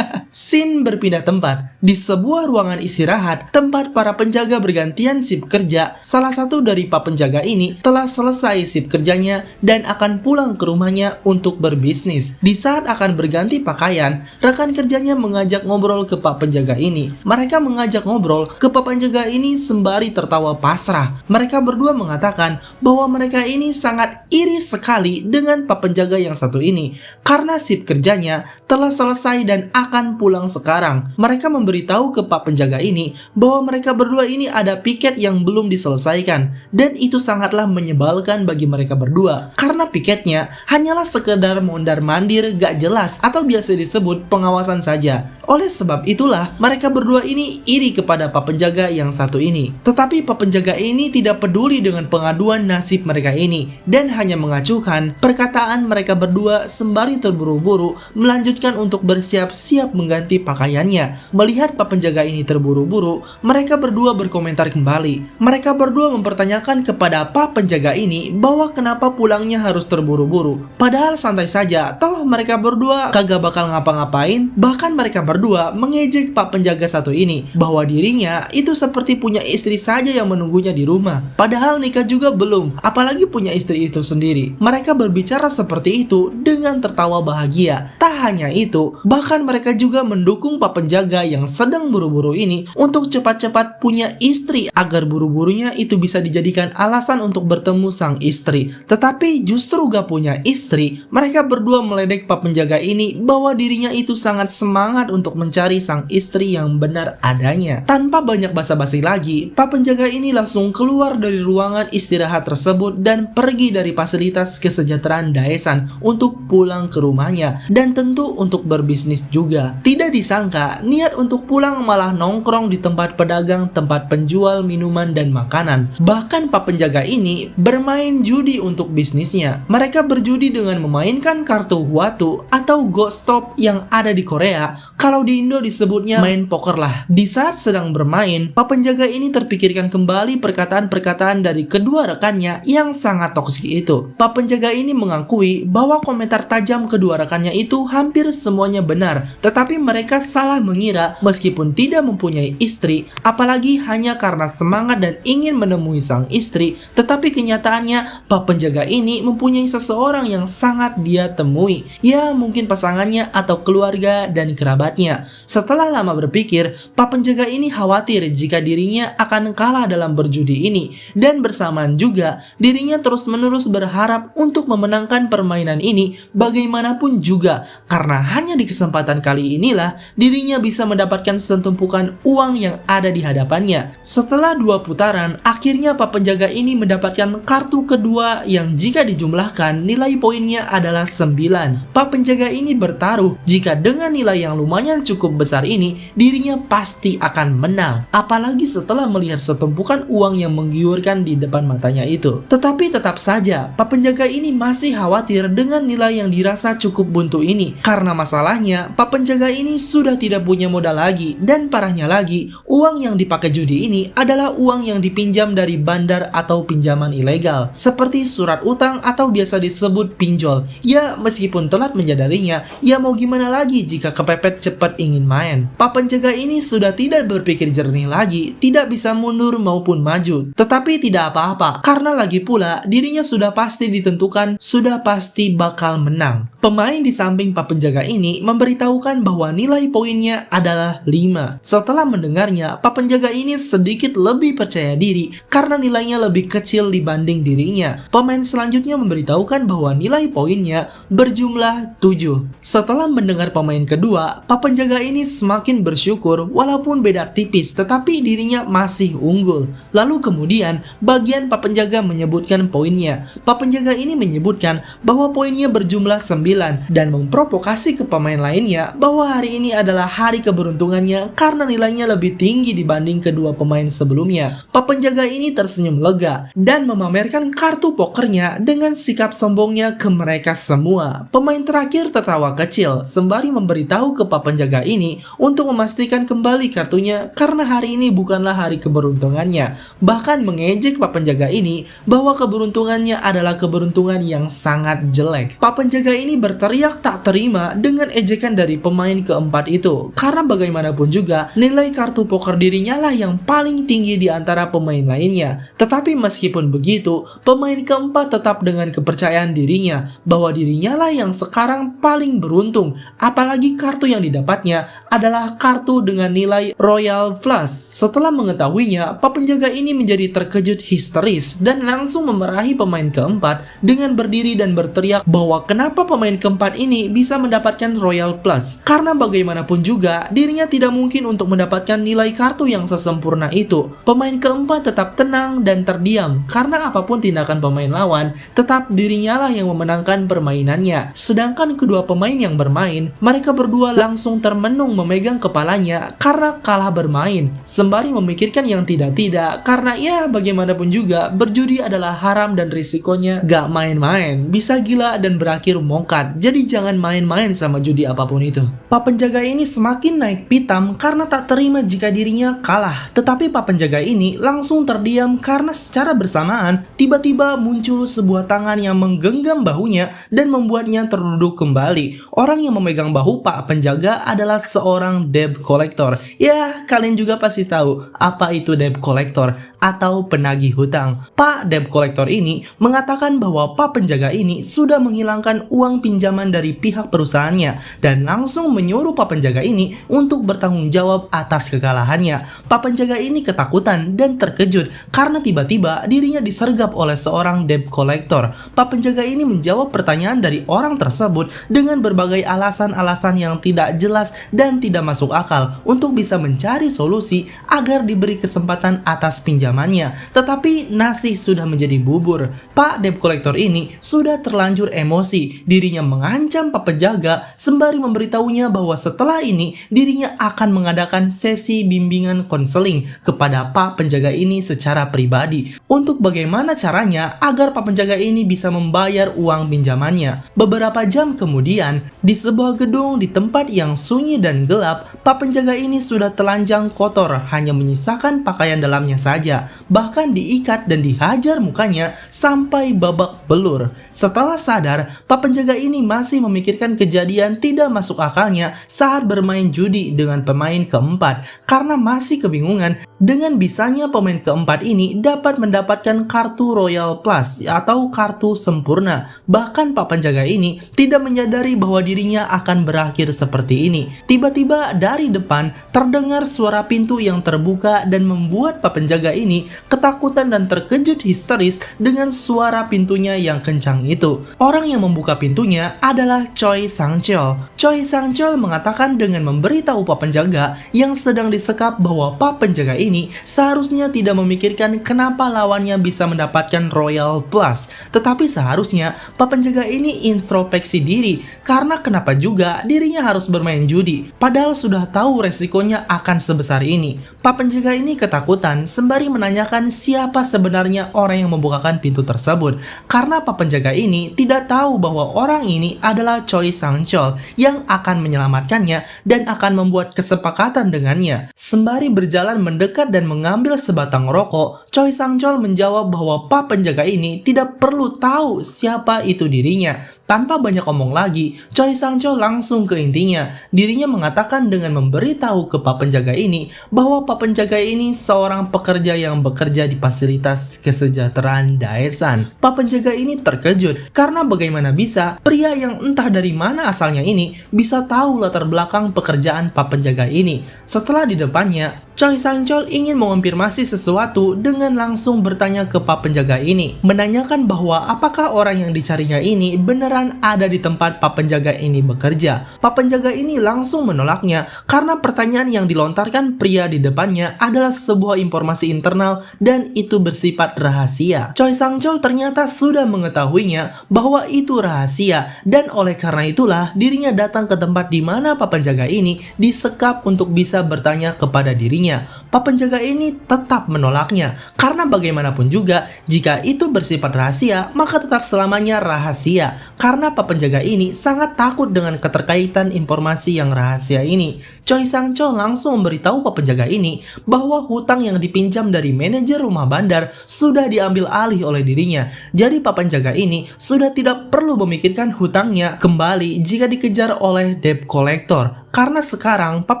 Scene berpindah tempat. Di sebuah ruangan istirahat, tempat para penjaga bergantian sip kerja, salah satu dari pak penjaga ini telah selesai sip kerjanya dan akan pulang ke rumahnya untuk berbisnis. Di saat akan berganti pakaian, rekan kerjanya mengajak ngobrol ke pak penjaga ini. Mereka mengajak ngobrol ke pak penjaga ini sembari tertawa pasrah. Mereka berdua mengatakan bahwa mereka ini sangat iri sekali dengan pak penjaga yang satu ini karena sip kerjanya telah selesai dan akan pulang sekarang. Mereka memberitahu ke pak penjaga ini bahwa mereka berdua ini ada piket yang belum diselesaikan, dan itu sangatlah menyebalkan bagi mereka berdua karena piketnya hanyalah sekedar mondar-mandir gak jelas atau biasa disebut pengawasan saja. Oleh sebab itulah mereka berdua ini iri kepada pak penjaga yang satu ini. Tetapi pak penjaga ini tidak peduli dengan pengaduan nasib mereka ini dan hanya mengacuhkan perkataan mereka berdua sembari terburu-buru melanjutkan untuk bersiap-siap mengganti pakaiannya. Melihat pak penjaga ini terburu-buru, mereka berdua berkomentar kembali. Mereka berdua mempertanyakan kepada pak penjaga ini bahwa kenapa pulangnya harus terburu-buru. Padahal santai saja, toh mereka berdua kagak bakal ngapa-ngapain. Bahkan mereka berdua mengejek pak penjaga satu ini bahwa dirinya itu seperti punya istri saja yang menunggunya di rumah. Padahal nikah juga belum, apalagi punya istri itu sendiri. Mereka berbicara seperti itu dengan tertawa bahagia. Tak hanya itu, bahkan mereka juga mendukung pak penjaga yang sedang buru-buru ini untuk cepat-cepat punya istri agar buru-burunya itu bisa dijadikan alasan untuk bertemu sang istri. Tetapi justru gak punya istri, mereka berdua meledek pak penjaga ini bahwa dirinya itu sangat semangat untuk mencari sang istri yang benar adanya. Tanpa banyak basa-basi lagi, pak penjaga ini langsung keluar dari ruangan istirahat tersebut dan pergi dari fasilitas kesejahteraan Daesan untuk pulang ke rumahnya dan tentu untuk berbisnis juga. Tidak disangka, niat untuk pulang malah nongkrong di tempat pedagang, tempat penjual minuman dan makanan. Bahkan pak penjaga ini bermain judi untuk bisnisnya. Mereka berjudi dengan memainkan kartu Huatu atau Ghost Stop yang ada di Korea. Kalau di Indo disebutnya main poker lah. Di saat sedang bermain, pak penjaga ini terpikirkan kembali perkataan-perkataan dari kedua rekannya yang sangat toksik itu. Pak penjaga ini mengakui bahwa komentar tajam kedua rekannya itu hampir semuanya benar, tetapi mereka salah mengira meskipun tidak mempunyai istri, apalagi hanya karena semangat dan ingin menemui sang istri, tetapi kenyataannya pak penjaga ini mempunyai seseorang yang sangat dia temui, ya mungkin pasangannya atau keluarga dan kerabatnya. Setelah lama berpikir, pak penjaga ini khawatir jika dirinya akan kalah dalam berjudi ini, dan bersamaan juga dirinya terus-menerus berharap untuk memenangkan permainan ini bagaimanapun juga, karena hanya di kesempatan kali inilah dirinya bisa mendapatkan setumpukan uang yang ada di hadapannya. Setelah 2 putaran, akhirnya pak penjaga ini mendapatkan kartu kedua yang jika dijumlahkan nilai poinnya adalah 9. Pak penjaga ini bertaruh jika dengan nilai yang lumayan cukup besar ini dirinya pasti akan menang, apalagi setelah melihat setumpukan uang yang menggiurkan di depan matanya itu. Tetapi tetap saja pak penjaga ini masih khawatir dengan nilai yang dirasa cukup buntu ini, karena masalahnya pak penjaga ini sudah tidak punya modal lagi, dan parahnya lagi, uang yang dipakai judi ini adalah uang yang dipinjam dari bandar atau pinjaman ilegal, seperti surat utang atau biasa disebut pinjol. Ya, meskipun telat menyadarinya, ya mau gimana lagi jika kepepet cepat ingin main. Pak penjaga ini sudah tidak berpikir jernih lagi, tidak bisa mundur maupun maju. Tetapi tidak apa-apa, karena lagi pula dirinya sudah pasti ditentukan, sudah pasti bakal menang. Pemain di samping pak penjaga ini memberitahukan bahwa nilai poinnya adalah 5. Setelah mendengarnya, pak penjaga ini sedikit lebih percaya diri karena nilainya lebih kecil dibanding dirinya. Pemain selanjutnya memberitahukan bahwa nilai poinnya berjumlah 7. Setelah mendengar pemain kedua, pak penjaga ini semakin bersyukur walaupun beda tipis, tetapi dirinya masih unggul. Lalu kemudian bagian pak penjaga menyebutkan poinnya. Pak penjaga ini menyebutkan bahwa poinnya berjumlah 9 dan memprovokasi ke pemain lainnya bahwa hari ini adalah hari keberuntungannya karena nilainya lebih tinggi dibanding kedua pemain sebelumnya. Pak penjaga ini tersenyum lega dan memamerkan kartu pokernya dengan sikap sombongnya ke mereka semua. Pemain terakhir tertawa kecil sembari memberitahu ke pak penjaga ini untuk memastikan kembali kartunya karena hari ini bukanlah hari keberuntungannya. Bahkan mengejek pak penjaga ini bahwa keberuntungannya adalah keberuntungan yang sangat jelek. Pak penjaga ini berteriak tak terima dengan ejekan dari pemain keempat itu, karena bagaimanapun juga nilai kartu poker dirinya lah yang paling tinggi di antara pemain lainnya. Tetapi meskipun begitu, pemain keempat tetap dengan kepercayaan dirinya bahwa dirinya lah yang sekarang paling beruntung, apalagi kartu yang didapatnya adalah kartu dengan nilai Royal Flush. Setelah mengetahuinya, pak penjaga ini menjadi terkejut histeris dan langsung memarahi pemain keempat dengan berdiri dan berteriak bahwa kenapa pemain keempat ini bisa mendapatkan Royal Plus, karena bagaimanapun juga dirinya tidak mungkin untuk mendapatkan nilai kartu yang sesempurna itu. Pemain keempat tetap tenang dan terdiam karena apapun tindakan pemain lawan, tetap dirinya lah yang memenangkan permainannya. Sedangkan kedua pemain yang bermain, mereka berdua langsung termenung memegang kepalanya karena kalah bermain, sembari memikirkan yang tidak-tidak, karena ya bagaimanapun juga berjudi adalah haram dan risikonya gak main-main, bisa gila dan berakhir mongkat. Jadi jangan main-main sama judi apapun itu. Pak penjaga ini semakin naik pitam karena tak terima jika dirinya kalah. Tetapi pak penjaga ini langsung terdiam karena secara bersamaan tiba-tiba muncul sebuah tangan yang menggenggam bahunya dan membuatnya terduduk kembali. Orang yang memegang bahu pak penjaga adalah seorang debt collector. Ya, kalian juga pasti tahu apa itu debt collector atau penagih hutang. Pak debt collector ini mengatakan bahwa pak penjaga ini sudah menghilangkan uang pinjaman dari pihak perusahaannya dan langsung menyuruh pak penjaga ini untuk bertanggung jawab atas kekalahannya. Pak penjaga ini ketakutan dan terkejut karena tiba-tiba dirinya disergap oleh seorang debt collector. Pak penjaga ini menjawab pertanyaan dari orang tersebut dengan berbagai alasan-alasan yang tidak jelas dan tidak masuk akal untuk bisa mencari solusi agar diberi kesempatan atas pinjamannya. Tetapi nasi sudah menjadi bubur. Pak debt collector ini sudah terlanjur emosi. Dirinya mengancam pak penjaga sembari memberitahunya bahwa setelah ini dirinya akan mengadakan sesi bimbingan konseling kepada Pak penjaga ini secara pribadi untuk bagaimana caranya agar Pak penjaga ini bisa membayar uang pinjamannya. Beberapa jam kemudian, di sebuah gedung di tempat yang sunyi dan gelap, Pak penjaga ini sudah telanjang kotor, hanya menyisakan pakaian dalamnya saja. Bahkan diikat dan dihajar mukanya sampai babak belur. Setelah sadar, Pak penjaga ini masih memikirkan kejadian tidak masuk akalnya saat bermain judi dengan pemain keempat karena masih kebingungan dengan bisanya pemain keempat ini dapat mendapatkan kartu Royal Plus atau kartu sempurna. Bahkan Pak penjaga ini tidak menyadari bahwa dirinya akan berakhir seperti ini. Tiba-tiba dari depan terdengar suara pintu yang terbuka dan membuat Pak penjaga ini ketakutan dan terkejut histeris dengan suara pintunya yang kencang itu. Orang yang membuka pintunya adalah Choi Sang-cheol. Choi Sang-cheol mengatakan dengan memberitahu Pak penjaga yang sedang disekap bahwa Pak penjaga ini seharusnya tidak memikirkan kenapa lawannya bisa mendapatkan Royal Plus, tetapi seharusnya Pak penjaga ini introspeksi diri karena kenapa juga dirinya harus bermain judi padahal sudah tahu resikonya akan sebesar ini. Pak penjaga ini ketakutan sembari menanyakan siapa sebenarnya orang yang membukakan pintu tersebut karena Pak penjaga ini tidak tahu bahwa orang ini adalah Choi Sang-cheol yang akan menyelamatkannya dan akan membuat kesepakatan dengannya. Sembari berjalan mendekat dan mengambil sebatang rokok, Choi Sang-cheol menjawab bahwa Pak penjaga ini tidak perlu tahu siapa itu dirinya. Tanpa banyak omong lagi, Choi Sang-cheol langsung ke intinya. Dirinya mengatakan dengan memberitahu ke Pak penjaga ini bahwa Pak penjaga ini seorang pekerja yang bekerja di fasilitas kesejahteraan Daesan. Pak penjaga ini terkejut karena bagaimana bisa pria yang entah dari mana asalnya ini bisa tahu latar belakang pekerjaan Pak penjaga ini. Setelah di depannya, Choi Sang-cheol ingin mengonfirmasi sesuatu dengan langsung bertanya ke Pak penjaga ini, menanyakan bahwa apakah orang yang dicarinya ini beneran ada di tempat Pak penjaga ini bekerja. Pak penjaga ini langsung menolaknya karena pertanyaan yang dilontarkan pria di depannya adalah sebuah informasi internal dan itu bersifat rahasia. Choi Sang-cheol ternyata sudah mengetahuinya bahwa itu rahasia dan oleh karena itulah dirinya datang ke tempat di mana Pak penjaga ini disekap untuk bisa bertanya kepada dirinya. Pak penjaga ini tetap menolaknya karena bagaimanapun juga jika itu bersifat rahasia maka tetap selamanya rahasia karena Pak penjaga ini sangat takut dengan keterkaitan informasi yang rahasia ini. Choi Sang-cheol langsung memberitahu Pak penjaga ini bahwa hutang yang dipinjam dari manajer rumah bandar sudah diambil alih oleh dirinya. Jadi Pak penjaga ini sudah tidak perlu memikirkan hutangnya kembali jika dikejar oleh debt collector. Karena sekarang Pak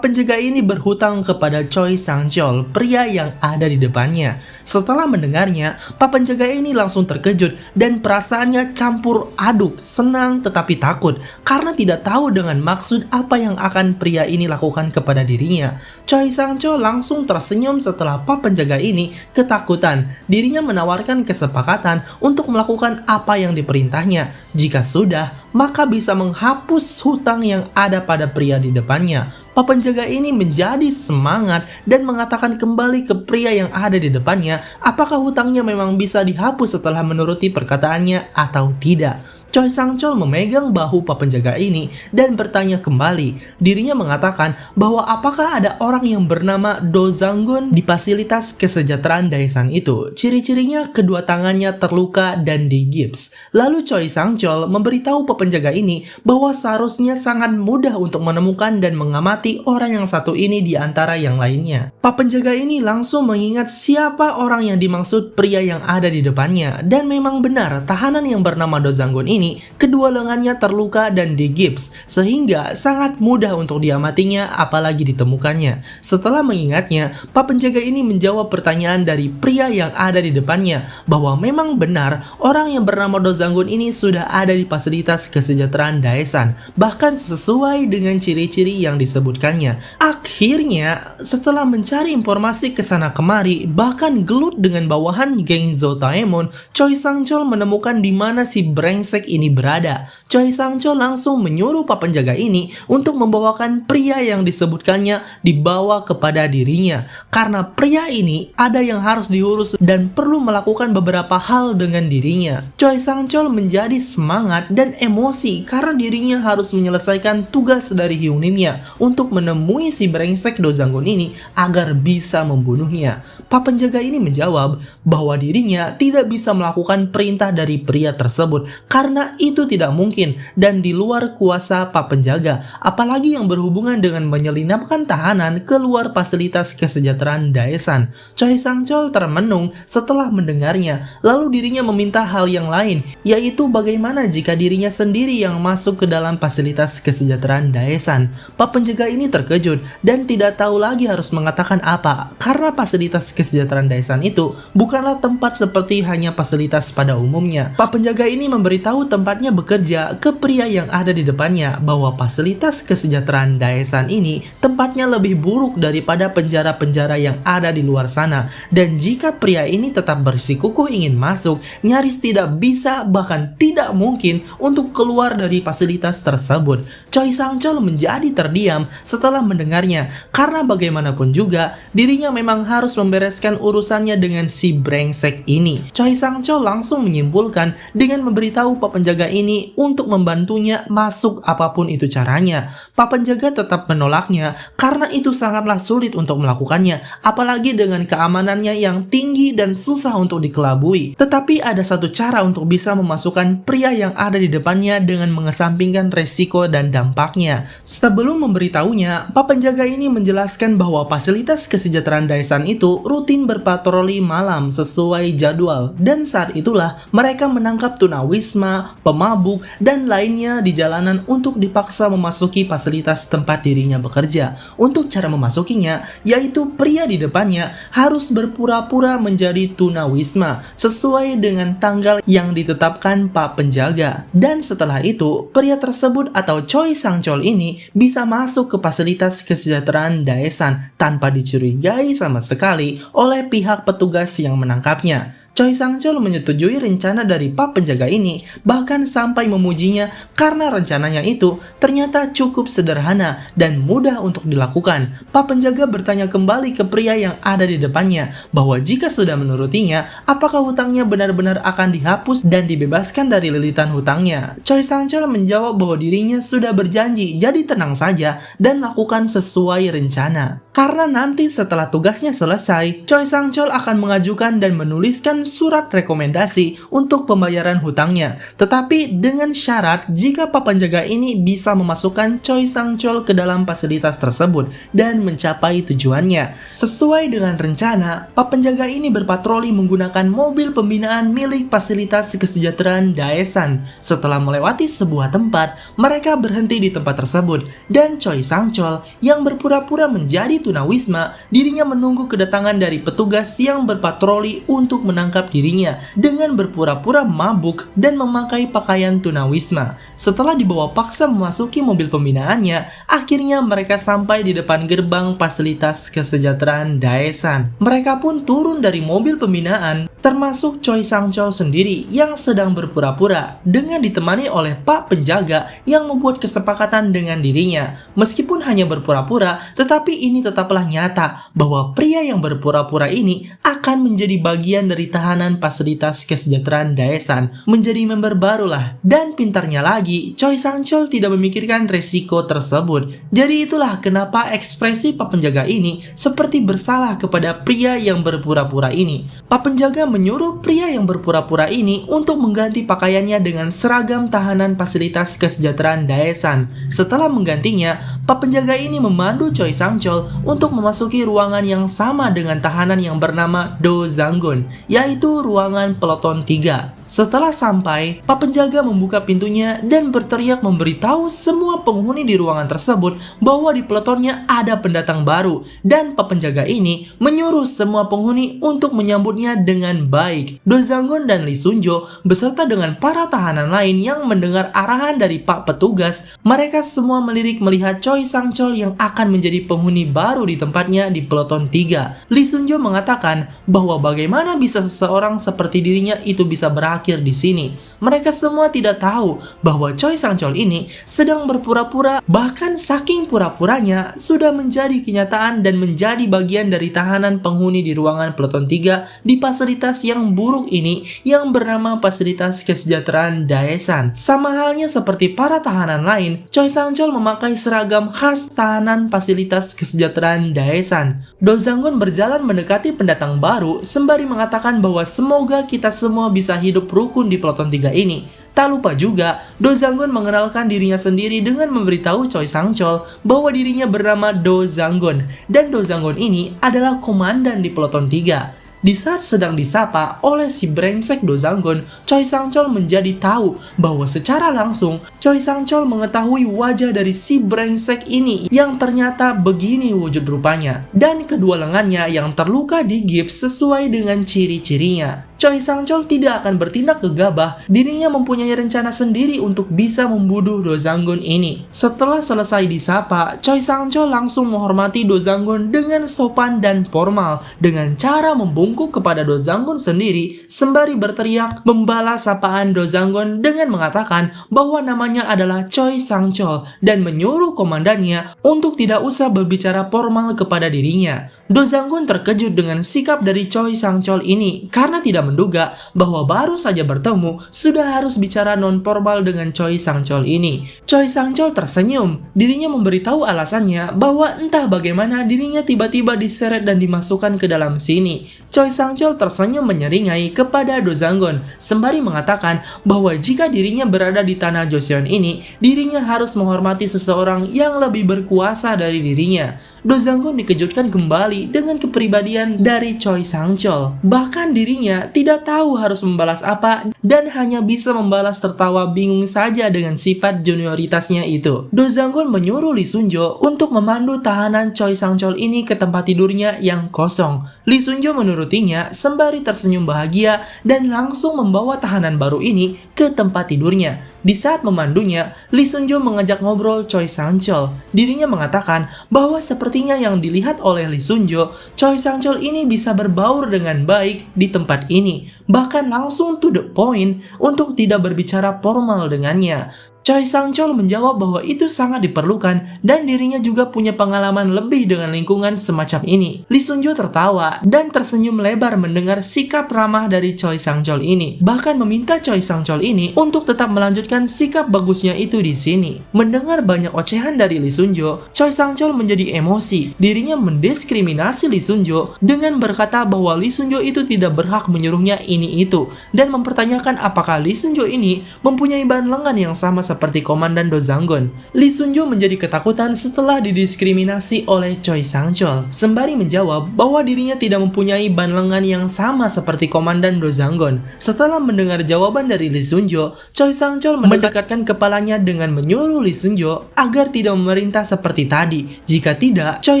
penjaga ini berhutang kepada Choi Sang-cheol, pria yang ada di depannya. Setelah mendengarnya, Pak penjaga ini langsung terkejut dan perasaannya campur aduk, senang tetapi takut karena tidak tahu dengan maksud apa yang akan pria ini lakukan kepada dirinya. Choi Sang-cheol langsung tersenyum setelah Pak penjaga ini ketakutan. Dirinya menawarkan kesepakatan untuk melakukan apa yang diperintahnya. Jika sudah, maka bisa menghapus hutang yang ada pada pria di depannya. Pak penjaga ini menjadi semangat dan mengatakan kembali ke pria yang ada di depannya apakah hutangnya memang bisa dihapus setelah menuruti perkataannya atau tidak. Choi Sang-cheol memegang bahu Pak penjaga ini dan bertanya kembali. Dirinya mengatakan bahwa apakah ada orang yang bernama Do Zanggun di fasilitas kesejahteraan Daesan itu. Ciri-cirinya kedua tangannya terluka dan digips. Lalu Choi Sang-cheol memberitahu Pak penjaga ini bahwa seharusnya sangat mudah untuk menemukan dan mengamati orang yang satu ini di antara yang lainnya. Pak penjaga ini langsung mengingat siapa orang yang dimaksud pria yang ada di depannya. Dan memang benar, tahanan yang bernama Do Zanggun ini kedua lengannya terluka dan digips sehingga sangat mudah untuk diamatinya apalagi ditemukannya. Setelah mengingatnya, Pak penjaga ini menjawab pertanyaan dari pria yang ada di depannya bahwa memang benar orang yang bernama Do Zanggun ini sudah ada di fasilitas kesejahteraan Daesan, bahkan sesuai dengan ciri-ciri yang disebutkannya. Akhirnya, setelah mencari informasi kesana kemari, bahkan gelut dengan bawahan geng Zotaemon, Choi Sang-cheol menemukan di mana si brengsek brengsek ini berada. Choi Sang-chol langsung menyuruh pak penjaga ini untuk membawakan pria yang disebutkannya dibawa kepada dirinya. Karena pria ini ada yang harus diurus dan perlu melakukan beberapa hal dengan dirinya. Choi Sang-chol menjadi semangat dan emosi karena dirinya harus menyelesaikan tugas dari Hyunimnya untuk menemui si brengsek Do Sang-gun ini agar bisa membunuhnya. Pak penjaga ini menjawab bahwa dirinya tidak bisa melakukan perintah dari pria tersebut karena itu tidak mungkin dan di luar kuasa pak penjaga, apalagi yang berhubungan dengan menyelinapkan tahanan keluar fasilitas kesejahteraan Daesan. Choi Sang-chol termenung setelah mendengarnya, lalu dirinya meminta hal yang lain, yaitu bagaimana jika dirinya sendiri yang masuk ke dalam fasilitas kesejahteraan Daesan. Pak penjaga ini terkejut dan tidak tahu lagi harus mengatakan apa karena fasilitas kesejahteraan Daesan itu bukanlah tempat seperti hanya fasilitas pada umumnya. Pak penjaga ini memberitahu tempatnya bekerja ke pria yang ada di depannya bahwa fasilitas kesejahteraan Daesan ini tempatnya lebih buruk daripada penjara-penjara yang ada di luar sana, dan jika pria ini tetap bersikukuh ingin masuk, nyaris tidak bisa bahkan tidak mungkin untuk keluar dari fasilitas tersebut. Choi Sang-chol menjadi terdiam setelah mendengarnya karena bagaimanapun juga dirinya memang harus membereskan urusannya dengan si brengsek ini. Choi Sang-chol langsung menyimpulkan dengan memberitahu pak penjaga ini untuk membantunya masuk apapun itu caranya. Pak penjaga tetap menolaknya karena itu sangatlah sulit untuk melakukannya, apalagi dengan keamanannya yang tinggi dan susah untuk dikelabui. Tetapi ada satu cara untuk bisa memasukkan pria yang ada di depannya dengan mengesampingkan resiko dan dampaknya. Sebelum memberitahunya, pak penjaga ini menjelaskan bahwa fasilitas kesejahteraan Daesan itu rutin berpatroli malam sesuai jadwal, dan saat itulah mereka menangkap tunawisma, pemabuk, dan lainnya di jalanan untuk dipaksa memasuki fasilitas tempat dirinya bekerja. Untuk cara memasukinya, yaitu pria di depannya harus berpura-pura menjadi tunawisma sesuai dengan tanggal yang ditetapkan pak penjaga. Dan setelah itu, pria tersebut atau Choi Sang-chol ini bisa masuk ke fasilitas kesejahteraan Daesan tanpa dicurigai sama sekali oleh pihak petugas yang menangkapnya. Choi Sang-chol menyetujui rencana dari pak penjaga ini, bahkan sampai memujinya karena rencananya itu ternyata cukup sederhana dan mudah untuk dilakukan. Pak penjaga bertanya kembali ke pria yang ada di depannya bahwa jika sudah menurutinya, apakah hutangnya benar-benar akan dihapus dan dibebaskan dari lilitan hutangnya. Choi Sang-chol menjawab bahwa dirinya sudah berjanji, jadi tenang saja dan lakukan sesuai rencana. Karena nanti setelah tugasnya selesai, Choi Sang-chol akan mengajukan dan menuliskan surat rekomendasi untuk pembayaran hutangnya. Tetapi dengan syarat jika pak penjaga ini bisa memasukkan Choi Sang-chol ke dalam fasilitas tersebut dan mencapai tujuannya. Sesuai dengan rencana, pak penjaga ini berpatroli menggunakan mobil pembinaan milik fasilitas kesejahteraan Daesan. Setelah melewati sebuah tempat, mereka berhenti di tempat tersebut dan Choi Sang-chol yang berpura-pura menjadi tunawisma, dirinya menunggu kedatangan dari petugas yang berpatroli untuk menangkap dirinya dengan berpura-pura mabuk dan memakai pakaian tunawisma. Setelah dibawa paksa memasuki mobil pembinaannya, akhirnya mereka sampai di depan gerbang fasilitas kesejahteraan Daesan. Mereka pun turun dari mobil pembinaan, termasuk Choi Sang-chol sendiri yang sedang berpura-pura dengan ditemani oleh pak penjaga yang membuat kesepakatan dengan dirinya. Meskipun hanya berpura-pura, tetapi ini tetaplah nyata bahwa pria yang berpura-pura ini akan menjadi bagian dari tahanan fasilitas kesejahteraan Daesan, menjadi member barulah. Dan pintarnya lagi, Choi Sang-chol tidak memikirkan resiko tersebut. Jadi itulah kenapa ekspresi pak penjaga ini seperti bersalah kepada pria yang berpura-pura ini. Pak penjaga menyuruh pria yang berpura-pura ini untuk mengganti pakaiannya dengan seragam tahanan fasilitas kesejahteraan Daesan. Setelah menggantinya, pak penjaga ini memandu Choi Sang-chol untuk memasuki ruangan yang sama dengan tahanan yang bernama Do Sang-gun, yaitu ruangan peloton 3. Setelah sampai, pak penjaga membuka pintunya dan berteriak memberitahu semua penghuni di ruangan tersebut bahwa di pelotonnya ada pendatang baru, dan pak penjaga ini menyuruh semua penghuni untuk menyambutnya dengan baik. Do Sang-gun dan Lee Sun-jo beserta dengan para tahanan lain yang mendengar arahan dari pak petugas, mereka semua melirik melihat Choi Sang-chol yang akan menjadi penghuni baru di tempatnya di peloton 3. Lee Sun-jo mengatakan bahwa bagaimana bisa seseorang seperti dirinya itu bisa berakhir berakhir di sini. Mereka semua tidak tahu bahwa Choi Sang-chol ini sedang berpura-pura, bahkan saking pura-puranya sudah menjadi kenyataan dan menjadi bagian dari tahanan penghuni di ruangan Peleton 3 di fasilitas yang buruk ini yang bernama Fasilitas Kesejahteraan Daesan. Sama halnya seperti para tahanan lain, Choi Sang-chol memakai seragam khas tahanan Fasilitas Kesejahteraan Daesan. Do Sang-gun berjalan mendekati pendatang baru sembari mengatakan bahwa semoga kita semua bisa hidup rukun di Peleton 3 ini. Tak lupa juga, Do Sang-gun mengenalkan dirinya sendiri dengan memberitahu Choi Sang-chol bahwa dirinya bernama Do Sang-gun, dan Do Sang-gun ini adalah komandan di Peleton 3. Di saat sedang disapa oleh si brengsek Do Sang-gun, Choi Sang-chol menjadi tahu bahwa secara langsung Choi Sang-chol mengetahui wajah dari si brengsek ini yang ternyata begini wujud rupanya, dan kedua lengannya yang terluka di gips sesuai dengan ciri-cirinya. Choi Sang-chol tidak akan bertindak gegabah, dirinya mempunyai rencana sendiri untuk bisa membunuh Do Sang-gun ini. Setelah selesai disapa, Choi Sang-chol langsung menghormati Do Sang-gun dengan sopan dan formal dengan cara membungkuk kepada Do Sang-gun sendiri sembari berteriak membalas sapaan Do Sang-gun dengan mengatakan bahwa namanya adalah Choi Sang-chol dan menyuruh komandannya untuk tidak usah berbicara formal kepada dirinya. Do Sang-gun terkejut dengan sikap dari Choi Sang-chol ini karena tidak menduga bahwa baru saja bertemu sudah harus bicara non-formal dengan Choi Sang-chol ini. Choi Sang-chol tersenyum, dirinya memberitahu alasannya bahwa entah bagaimana dirinya tiba-tiba diseret dan dimasukkan ke dalam sini. Choi Sang-chol tersenyum menyeringai kepada Do Sang-gun sembari mengatakan bahwa jika dirinya berada di tanah Joseon ini, dirinya harus menghormati seseorang yang lebih berkuasa dari dirinya. Do Sang-gun dikejutkan kembali dengan kepribadian dari Choi Sang-chol. Bahkan dirinya tidak tahu harus membalas apa dan hanya bisa membalas tertawa bingung saja dengan sifat junioritasnya itu. Do Sang-gun menyuruh Lee Sun-jo untuk memandu tahanan Choi Sang-chol ini ke tempat tidurnya yang kosong. Lee Sun-jo menurutinya sembari tersenyum bahagia dan langsung membawa tahanan baru ini ke tempat tidurnya. Di saat memandunya, Lee Sun-jo mengajak ngobrol Choi Sang-chol. Dirinya mengatakan bahwa sepertinya yang dilihat oleh Lee Sun-jo, Choi Sang-chol ini bisa berbaur dengan baik di tempat ini, bahkan langsung to the point untuk tidak berbicara formal dengannya. Choi Sang-chol menjawab bahwa itu sangat diperlukan dan dirinya juga punya pengalaman lebih dengan lingkungan semacam ini. Lee Sun-jo tertawa dan tersenyum lebar mendengar sikap ramah dari Choi Sang-chol ini, bahkan meminta Choi Sang-chol ini untuk tetap melanjutkan sikap bagusnya itu di sini. Mendengar banyak ocehan dari Lee Sun-jo, Choi Sang-chol menjadi emosi. Dirinya mendiskriminasi Lee Sun-jo dengan berkata bahwa Lee Sun-jo itu tidak berhak menyuruhnya ini itu dan mempertanyakan apakah Lee Sun-jo ini mempunyai bahan lengan yang sama seperti Komandan Do Sang-gun. Lee Sun-jo menjadi ketakutan setelah didiskriminasi oleh Choi Sang-chol, sembari menjawab bahwa dirinya tidak mempunyai ban lengan yang sama seperti Komandan Do Sang-gun. Setelah mendengar jawaban dari Lee Sun-jo, Choi Sang-chol mendekatkan kepalanya dengan menyuruh Lee Sun-jo agar tidak memerintah seperti tadi. Jika tidak, Choi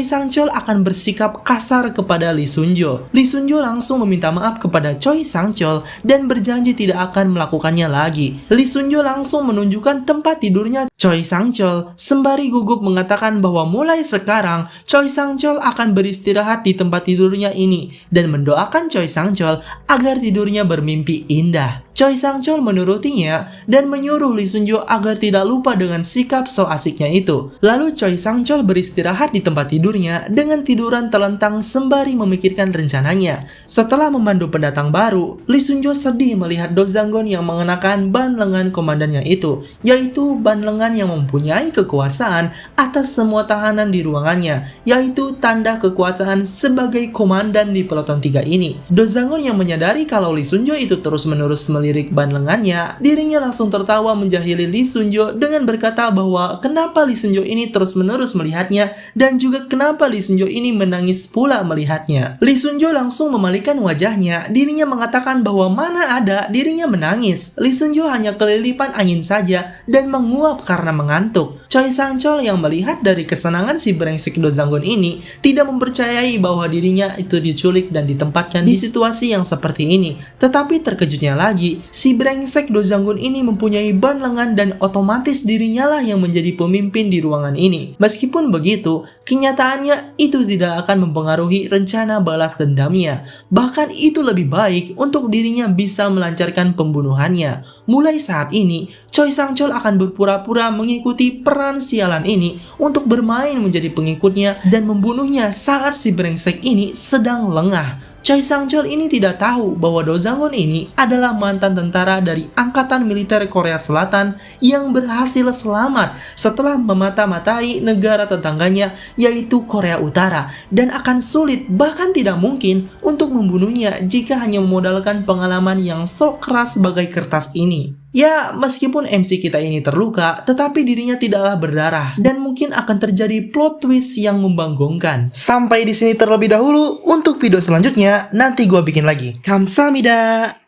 Sang-chol akan bersikap kasar kepada Lee Sun-jo. Lee Sun-jo langsung meminta maaf kepada Choi Sang-chol dan berjanji tidak akan melakukannya lagi. Lee Sun-jo langsung menunjukkan tempat tidurnya Choi Sang-chol sembari gugup mengatakan bahwa mulai sekarang Choi Sang-chol akan beristirahat di tempat tidurnya ini dan mendoakan Choi Sang-chol agar tidurnya bermimpi indah. Choi Sang-chol menurutinya dan menyuruh Lee Sun-jo agar tidak lupa dengan sikap so asiknya itu. Lalu Choi Sang-chol beristirahat di tempat tidurnya dengan tiduran telentang sembari memikirkan rencananya. Setelah memandu pendatang baru, Lee Sun-jo sedih melihat Do Sang-gun yang mengenakan ban lengan komandannya itu, yaitu ban lengan yang mempunyai kekuasaan atas semua tahanan di ruangannya, yaitu tanda kekuasaan sebagai komandan di Peleton 3 ini. Do Sang-gun yang menyadari kalau Lee Sun-jo itu terus-menerus melirik ban lengannya, dirinya langsung tertawa menjahili Lee Sun-jo dengan berkata bahwa kenapa Lee Sun-jo ini terus-menerus melihatnya dan juga kenapa Lee Sun-jo ini menangis pula melihatnya. Lee Sun-jo langsung memalikan wajahnya, dirinya mengatakan bahwa mana ada dirinya menangis. Lee Sun-jo hanya kelilipan angin saja dan menguap karena mengantuk. Choi Sang-chol yang melihat dari kesenangan si brengsek Do Sang-gun ini tidak mempercayai bahwa dirinya itu diculik dan ditempatkan di situasi yang seperti ini. Tetapi terkejutnya lagi, Tapi, si brengsek Do Jang-gun ini mempunyai ban lengan dan otomatis dirinya lah yang menjadi pemimpin di ruangan ini. Meskipun begitu, kenyataannya itu tidak akan mempengaruhi rencana balas dendamnya. Bahkan itu lebih baik untuk dirinya bisa melancarkan pembunuhannya. Mulai saat ini, Choi Sang-chol akan berpura-pura mengikuti peran sialan ini untuk bermain menjadi pengikutnya dan membunuhnya saat si brengsek ini sedang lengah. Choi Sang-chol ini tidak tahu bahwa Do Jang-gun ini adalah mantan tentara dari Angkatan Militer Korea Selatan yang berhasil selamat setelah memata-matai negara tetangganya yaitu Korea Utara, dan akan sulit bahkan tidak mungkin untuk membunuhnya jika hanya memodalkan pengalaman yang sok keras sebagai kertas ini. Ya, meskipun MC kita ini terluka, tetapi dirinya tidaklah berdarah dan mungkin akan terjadi plot twist yang membanggongkan. Sampai di sini terlebih dahulu. Untuk video selanjutnya nanti gua bikin lagi. Kamsahamnida.